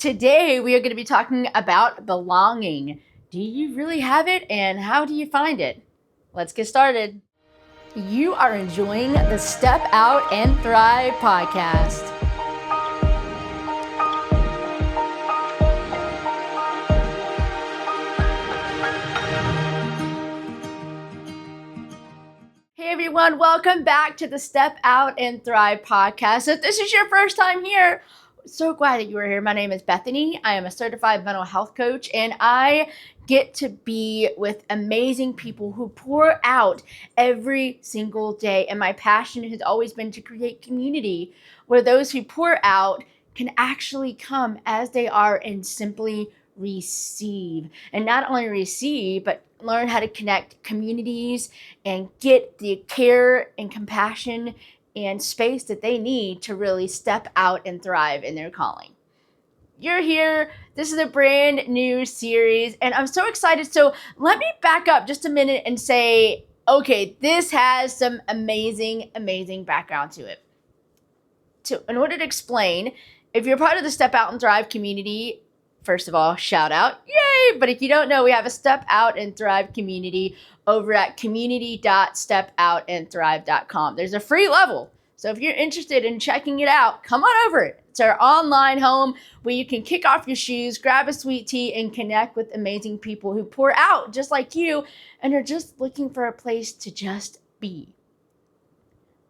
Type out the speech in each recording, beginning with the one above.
Today, we are going to be talking about belonging. Do you really have it, and how do you find it? Let's get started. You are enjoying the Step Out and Thrive podcast. Hey everyone, welcome back to the Step Out and Thrive podcast. If this is your first time here, so glad that you are here. My name is Bethany. I am a certified mental health coach, and I get to be with amazing people who pour out every single day. And my passion has always been to create community where those who pour out can actually come as they are and simply receive. And not only receive, but learn how to connect communities and get the care and compassion and space that they need to really step out and thrive in their calling. You're here. This is a brand new series, and I'm so excited. So let me back up just a minute and say, okay, this has some amazing background to it. So in order to explain, if you're part of the Step Out and Thrive community, first of all, shout out, yay! But if you don't know, we have a Step Out and Thrive community over at community.stepoutandthrive.com. There's a free level. So if you're interested in checking it out, come on over it. It's our online home where you can kick off your shoes, grab a sweet tea, and connect with amazing people who pour out just like you and are just looking for a place to just be.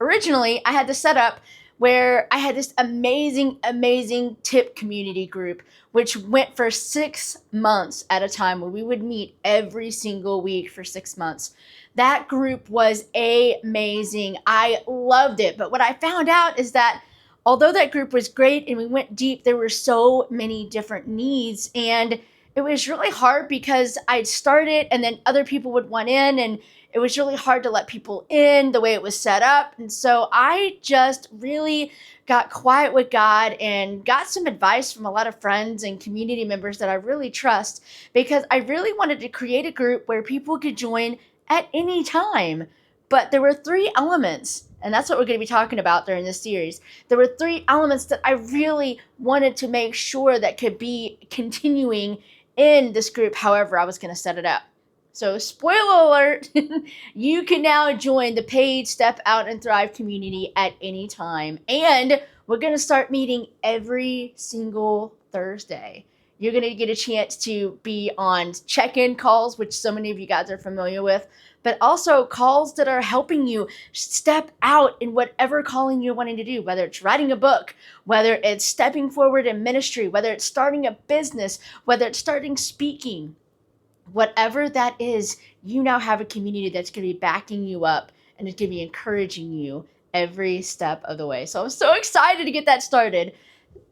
Originally, I had this set up where I had this amazing tip community group, which went for 6 months at a time, where we would meet every single week for 6 months. That group was amazing. I loved it. But what I found out is that although that group was great and we went deep, there were so many different needs. And it was really hard because I'd started and then other people would want in, and it was really hard to let people in the way it was set up. And so I just really got quiet with God and got some advice from a lot of friends and community members that I really trust, because I really wanted to create a group where people could join at any time. But there were 3 elements, and that's what we're going to be talking about during this series. There were 3 elements that I really wanted to make sure that could be continuing in this group, however I was going to set it up. So spoiler alert, you can now join the paid Step Out and Thrive community at any time. And we're going to start meeting every single Thursday. You're going to get a chance to be on check-in calls, which so many of you guys are familiar with, but also calls that are helping you step out in whatever calling you're wanting to do, whether it's writing a book, whether it's stepping forward in ministry, whether it's starting a business, whether it's starting speaking. Whatever that is, you now have a community that's going to be backing you up and is going to be encouraging you every step of the way. So I'm so excited to get that started.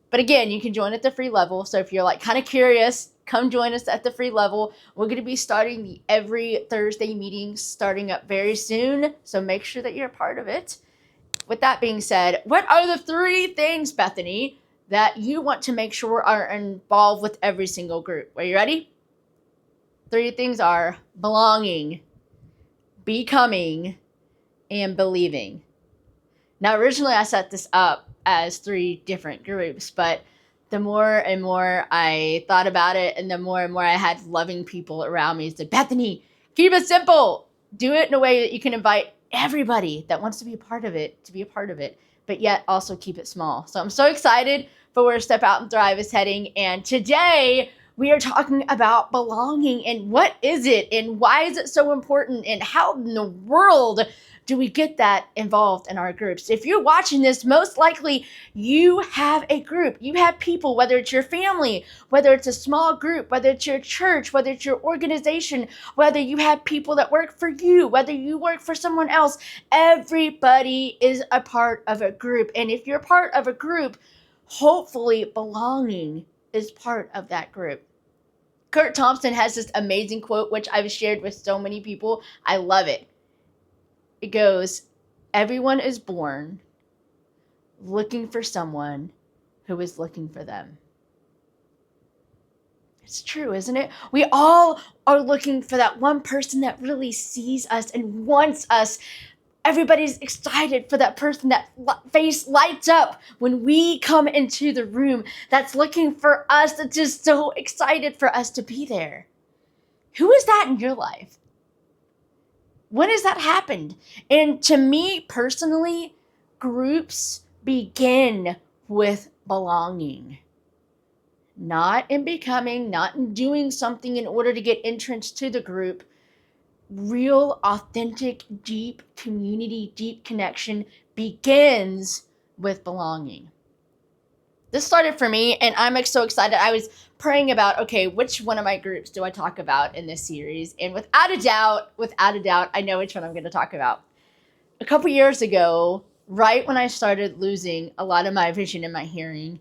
But again, you can join at the free level. So if you're like kind of curious, come join us at the free level. We're going to be starting the every Thursday meetings starting up very soon. So make sure that you're a part of it. With that being said, what are the 3 things, Bethany, that you want to make sure are involved with every single group? Are you ready? 3 things are belonging, becoming, and believing. Now, originally I set this up as 3 different groups, but the more and more I thought about it, and the more and more I had loving people around me, said, Bethany, keep it simple. Do it in a way that you can invite everybody that wants to be a part of it to be a part of it, but yet also keep it small. So I'm so excited for where Step Out and Thrive is heading. And today we are talking about belonging, and what is it, and why is it so important, and how in the world do we get that involved in our groups? If you're watching this, most likely you have a group. You have people, whether it's your family, whether it's a small group, whether it's your church, whether it's your organization, whether you have people that work for you, whether you work for someone else. Everybody is a part of a group. And if you're part of a group, hopefully belonging is part of that group. Kurt Thompson has this amazing quote, which I've shared with so many people. I love it. It goes, everyone is born looking for someone who is looking for them. It's true, isn't it? We all are looking for that one person that really sees us and wants us Everybody's excited for that person. That face lights up when we come into the room, that's looking for us, that's just so excited for us to be there. Who is that in your life? When has that happened? And to me personally, groups begin with belonging. Not in becoming, not in doing something in order to get entrance to the group. Real, authentic, deep community, deep connection begins with belonging. This started for me, and I'm so excited. I was praying about, okay, which one of my groups do I talk about in this series? And without a doubt, I know which one I'm going to talk about. A couple years ago, right when I started losing a lot of my vision and my hearing,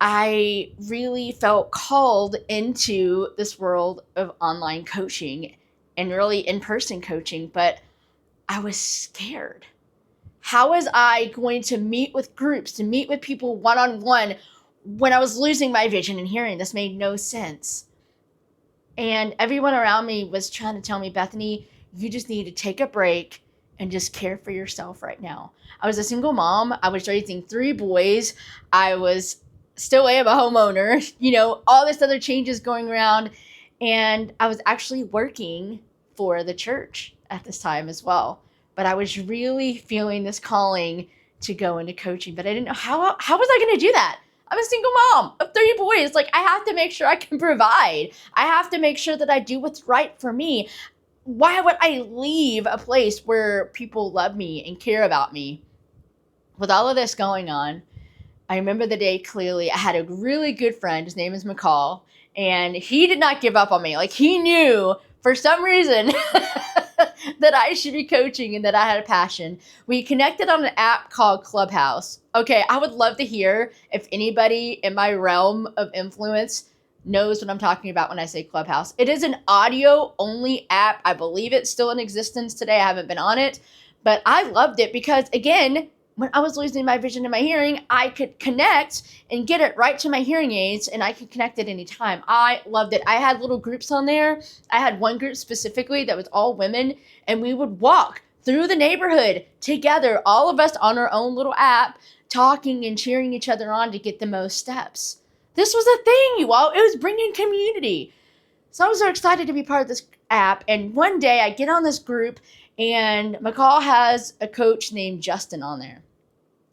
I really felt called into this world of online coaching and really in-person coaching, but I was scared. How was I going to meet with groups, to meet with people one-on-one when I was losing my vision and hearing? This made no sense. And everyone around me was trying to tell me, Bethany, you just need to take a break and just care for yourself right now. I was a single mom. I was raising 3 boys. I still am a homeowner, all this other changes going around. And I was actually working for the church at this time as well. But I was really feeling this calling to go into coaching, but I didn't know how was I going to do that? I'm a single mom of 3 boys. I have to make sure I can provide. I have to make sure that I do what's right for me. Why would I leave a place where people love me and care about me? With all of this going on, I remember the day clearly. I had a really good friend. His name is McCall, and he did not give up on me. He knew for some reason that I should be coaching and that I had a passion. We connected on an app called Clubhouse. Okay, I would love to hear if anybody in my realm of influence knows what I'm talking about when I say Clubhouse. It is an audio-only app. I believe it's still in existence today. I haven't been on it, but I loved it because, again, when I was losing my vision and my hearing, I could connect and get it right to my hearing aids, and I could connect at any time. I loved it. I had little groups on there. I had one group specifically that was all women, and we would walk through the neighborhood together, all of us on our own little app, talking and cheering each other on to get the most steps. This was a thing, you all. It was bringing community. So I was so excited to be part of this app, and one day I get on this group, and McCall has a coach named Justin on there.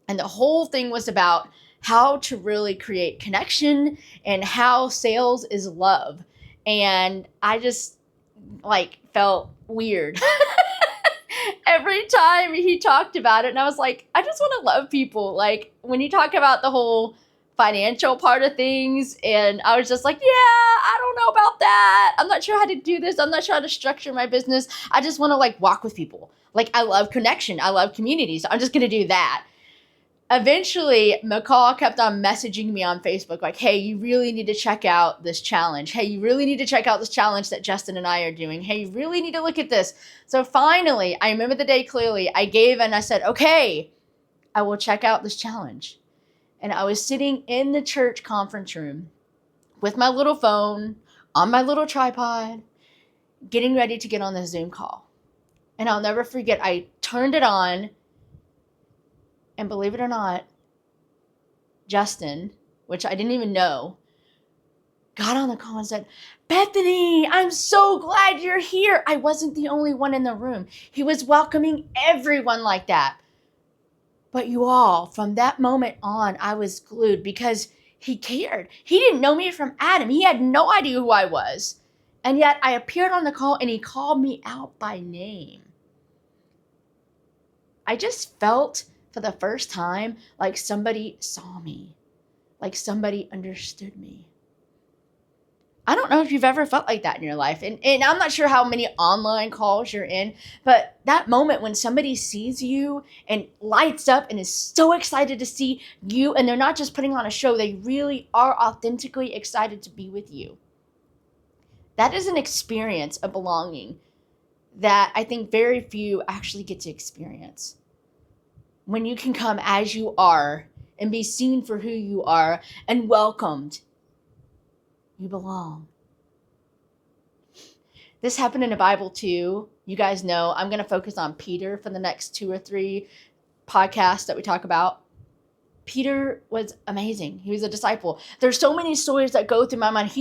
And the whole thing was about how to really create connection and how sales is love. And I just felt weird every time he talked about it. And I was like, I just want to love people. When you talk about the whole financial part of things, and I was just like, yeah, I don't know about that. I'm not sure how to do this. I'm not sure how to structure my business. I just want to walk with people. I love connection. I love community. So I'm just going to do that. Eventually, McCall kept on messaging me on Facebook hey, you really need to check out this challenge. Hey, you really need to check out this challenge that Justin and I are doing. Hey, you really need to look at this. So finally, I remember the day clearly. I gave and I said, okay, I will check out this challenge. And I was sitting in the church conference room with my little phone on my little tripod, getting ready to get on the Zoom call. And I'll never forget, I turned it on, and believe it or not, Justin, which I didn't even know, got on the call and said, Bethany, I'm so glad you're here. I wasn't the only one in the room. He was welcoming everyone like that. But you all, from that moment on, I was glued because he cared. He didn't know me from Adam. He had no idea who I was. And yet I appeared on the call and he called me out by name. I just felt for the first time like somebody saw me, like somebody understood me. I don't know if you've ever felt like that in your life. And I'm not sure how many online calls you're in, but that moment when somebody sees you and lights up and is so excited to see you, and they're not just putting on a show, they really are authentically excited to be with you. That is an experience of belonging that I think very few actually get to experience. When you can come as you are and be seen for who you are and welcomed, you belong. This happened in the Bible too. You guys know I'm going to focus on Peter for the next 2 or 3 podcasts that we talk about. Peter was amazing. He was a disciple. There's so many stories that go through my mind.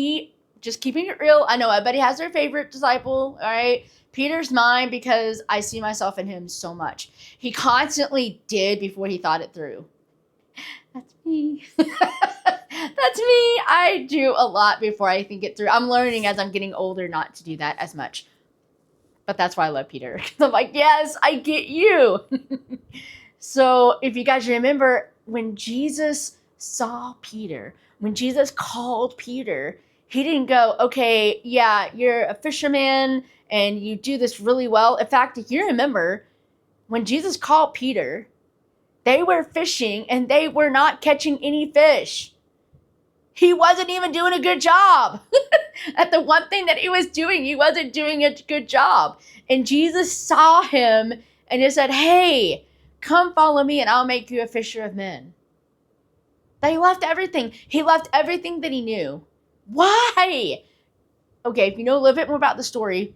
Just keeping it real, I know everybody has their favorite disciple, all right? Peter's mine because I see myself in him so much. He constantly did before he thought it through. That's me. That's me. I do a lot before I think it through. I'm learning as I'm getting older not to do that as much. But that's why I love Peter. Because I'm like, yes, I get you. So if you guys remember, when Jesus saw Peter, when Jesus called Peter, he didn't go, okay, yeah, you're a fisherman and you do this really well. In fact, if you remember, when Jesus called Peter, they were fishing and they were not catching any fish. He wasn't even doing a good job. At the one thing that he was doing, he wasn't doing a good job. And Jesus saw him and he said, hey, come follow me and I'll make you a fisher of men. They left everything. He left everything that he knew. Why? Okay, if you know a little bit more about the story,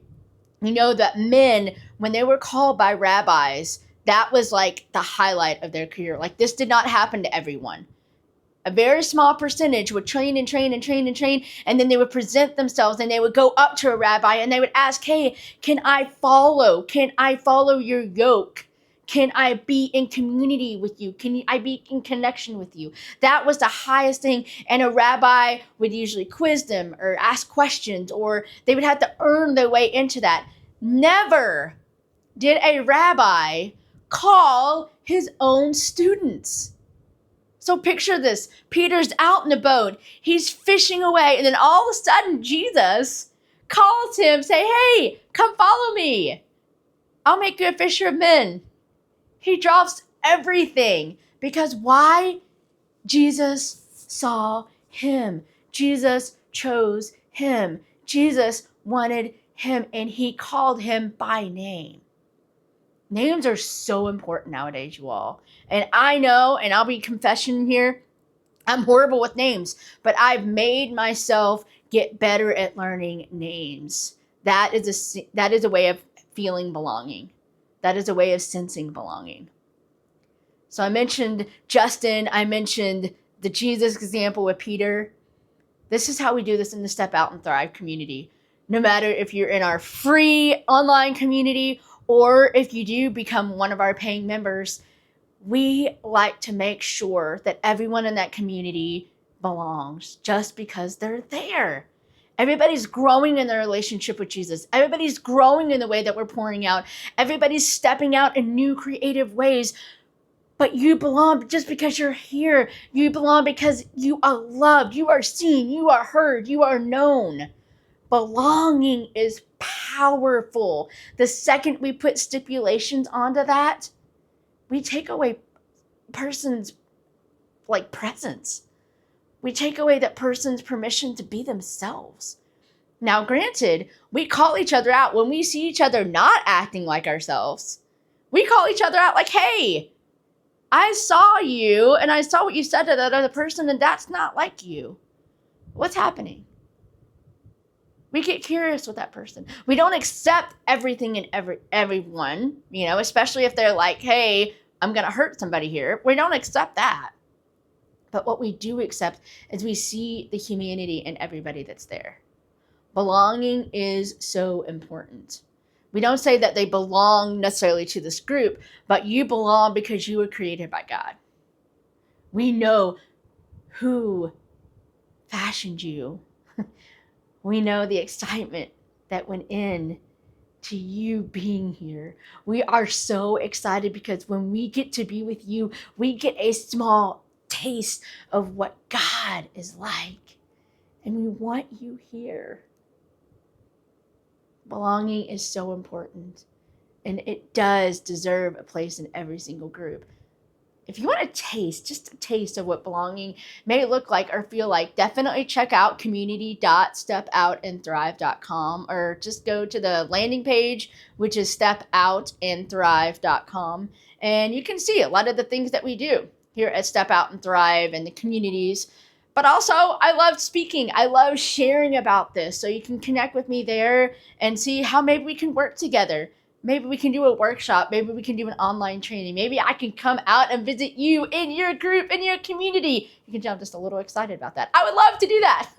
you know that men, when they were called by rabbis, that was like the highlight of their career. Like this did not happen to everyone. A very small percentage would train and train and train and train, and then they would present themselves and they would go up to a rabbi and they would ask, hey, can I follow? Can I follow your yoke? Can I be in community with you? Can I be in connection with you? That was the highest thing. And a rabbi would usually quiz them or ask questions, or they would have to earn their way into that. Never did a rabbi call his own students. So picture this. Peter's out in the boat. He's fishing away. And then all of a sudden, Jesus calls him, say, hey, come follow me. I'll make you a fisher of men. He drops everything. Because why? Jesus saw him. Jesus chose him. Jesus wanted him. And he called him by name. Names are so important nowadays, you all. And I know, and I'll be confessing here, I'm horrible with names, but I've made myself get better at learning names. That is a way of feeling belonging. That is a way of sensing belonging. So I mentioned Justin. I mentioned the Jesus example with Peter. This is how we do this in the Step Out and Thrive community. No matter if you're in our free online community or if you do become one of our paying members, we like to make sure that everyone in that community belongs just because they're there. Everybody's growing in their relationship with Jesus. Everybody's growing in the way that we're pouring out. Everybody's stepping out in new creative ways. But you belong just because you're here. You belong because you are loved. You are seen. You are heard. You are known. Belonging is powerful. The second we put stipulations onto that, we take away person's presence. We take away that person's permission to be themselves. Now, granted, we call each other out when we see each other not acting like ourselves. We call each other out like, hey, I saw you and I saw what you said to that other person and that's not like you. What's happening? We get curious with that person. We don't accept everything and everyone, especially if they're like, hey, I'm going to hurt somebody here. We don't accept that. But what we do accept is we see the humanity in everybody that's there. Belonging is so important. We don't say that they belong necessarily to this group, but you belong because you were created by God. We know who fashioned you. We know the excitement that went in to you being here. We are so excited because when we get to be with you, we get a small taste of what God is like. And we want you here. Belonging is so important. And it does deserve a place in every single group. If you want a taste, just a taste of what belonging may look like or feel like, definitely check out community.stepoutandthrive.com or just go to the landing page, which is stepoutandthrive.com. And you can see a lot of the things that we do here at Step Out and Thrive and the communities. But also, I love speaking. I love sharing about this. So you can connect with me there and see how maybe we can work together. Maybe we can do a workshop. Maybe we can do an online training. Maybe I can come out and visit you in your group, in your community. You can tell I'm just a little excited about that. I would love to do that.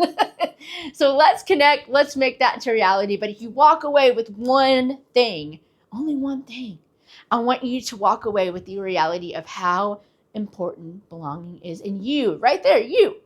So let's connect. Let's make that into reality. But if you walk away with one thing, only one thing, I want you to walk away with the reality of how important belonging is in you. Right there, you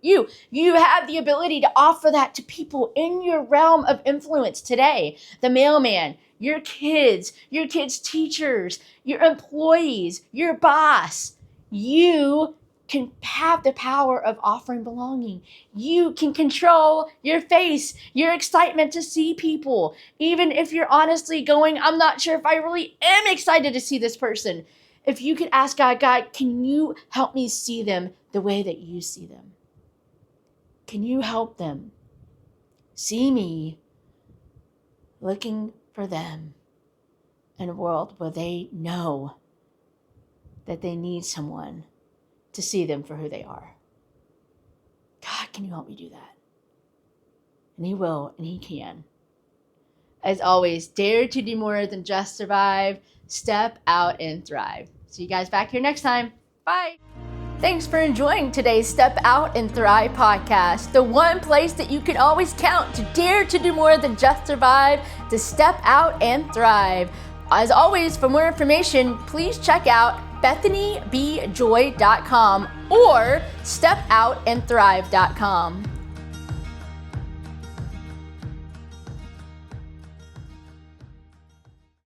have the ability to offer that to people in your realm of influence today. The mailman, your kids teachers, your employees, your boss. You can have the power of offering belonging. You can control your face, your excitement to see people. Even if you're honestly going, I'm not sure if I really am excited to see this person. If you could ask God, can you help me see them the way that you see them? Can you help them see me looking for them in a world where they know that they need someone to see them for who they are? God, can you help me do that? And He will, and He can. As always, dare to do more than just survive. Step out and thrive. See you guys back here next time. Bye. Thanks for enjoying today's Step Out and Thrive podcast, the one place that you can always count to dare to do more than just survive, to step out and thrive. As always, for more information, please check out BethanyBjoy.com or StepOutandThrive.com.